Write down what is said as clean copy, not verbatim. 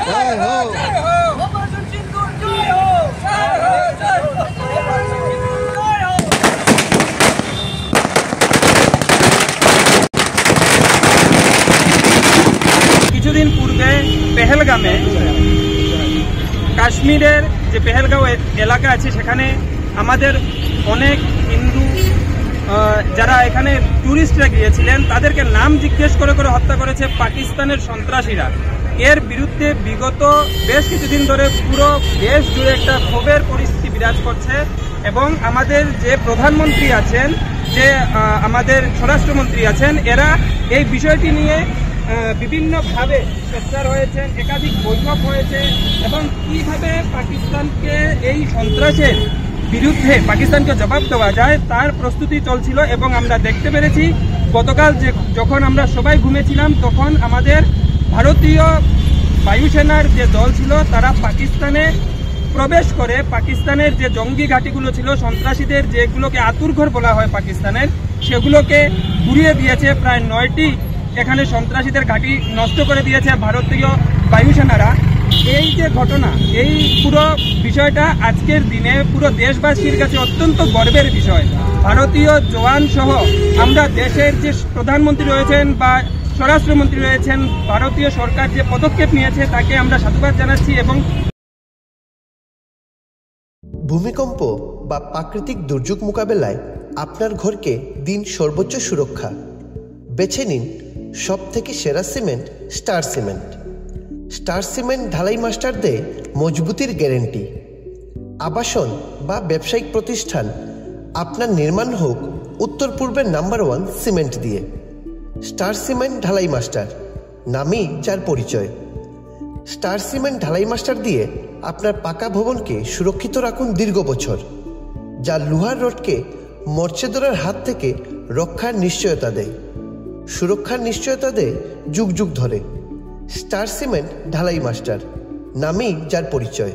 জয় হো অপারেশন সিন্দুর জয় হো জয় হো জয় হো অপারেশন সিন্দুর জয় হো। কিছুদিন পূর্বে পেহেলগামে কাশ্মীরের যে পেহেলগাঁও এলাকা আছে সেখানে আমাদের অনেক হিন্দু যারা এখানে ট্যুরিস্টরা গিয়েছিলেন তাদেরকে নাম জিজ্ঞেস করে করে হত্যা করেছে পাকিস্তানের সন্ত্রাসীরা। এর বিরুদ্ধে বিগত বেশ কিছুদিন ধরে পুরো দেশ জুড়ে একটা ক্ষোভের পরিস্থিতি বিরাজ করছে এবং আমাদের যে প্রধানমন্ত্রী আছেন, যে আমাদের স্বরাষ্ট্রমন্ত্রী আছেন, এরা এই বিষয়টি নিয়ে বিভিন্নভাবে সোচ্চার হয়েছেন, একাধিক বৈঠক হয়েছে এবং কিভাবে পাকিস্তানকে এই সন্ত্রাসের বিরুদ্ধে পাকিস্তানকে জবাব দেওয়া যায় তার প্রস্তুতি চলছিল। এবং আমরা দেখতে পেরেছি গতকাল যখন আমরা সবাই ঘুমেছিলাম তখন আমাদের ভারতীয় বায়ুসেনার যে দল ছিল তারা পাকিস্তানে প্রবেশ করে পাকিস্তানের যে জঙ্গি ঘাঁটিগুলো ছিল, সন্ত্রাসীদের যেগুলোকে আতুরঘর বলা হয় পাকিস্তানের, সেগুলোকে ঘুরিয়ে দিয়েছে। প্রায় 9টি এখানে সন্ত্রাসীদের ঘাঁটি নষ্ট করে দিয়েছে ভারতীয় বায়ুসেনারা। এই যে ঘটনা, এই পুরো বিষয়টা আজকের দিনে পুরো দেশবাসীর কাছে অত্যন্ত গর্বের বিষয়। ভারতীয় জওয়ান সহ আমরা দেশের যে প্রধানমন্ত্রী রয়েছেন বা স্বরাষ্ট্রমন্ত্রী রয়েছেন, ভারতীয় সরকার যে পদক্ষেপ নিয়েছে তাকে আমরা সাধুবাদ জানাচ্ছি। এবং ভূমিকম্প বা প্রাকৃতিক দুর্যোগ মোকাবেলায় আপনার ঘরকে দিন সর্বোচ্চ সুরক্ষা। বেছে নিন সবথেকে সেরা cement star cement. Star cement ঢালাই মাস্টার দেয় মজবুতির গ্যারেন্টি। আবাসন বা ব্যবসায়িক প্রতিষ্ঠান, আপনার নির্মাণ হোক উত্তর পূর্বের নাম্বার 1 সিমেন্ট দিয়ে। স্টার সিমেন্ট ঢালাই মাস্টার, নামই যার পরিচয়। স্টার সিমেন্ট ঢালাই মাস্টার দিয়ে আপনার পাকা ভবনকে সুরক্ষিত রাখুন দীর্ঘ বছর, যা লোহার রডকে মরচে ধরার হাত থেকে রক্ষার নিশ্চয়তা দেয়। সুরক্ষার নিশ্চয়তা দেয় যুগ যুগ ধরে। স্টার সিমেন্ট ঢালাই মাস্টার, নামই যার পরিচয়।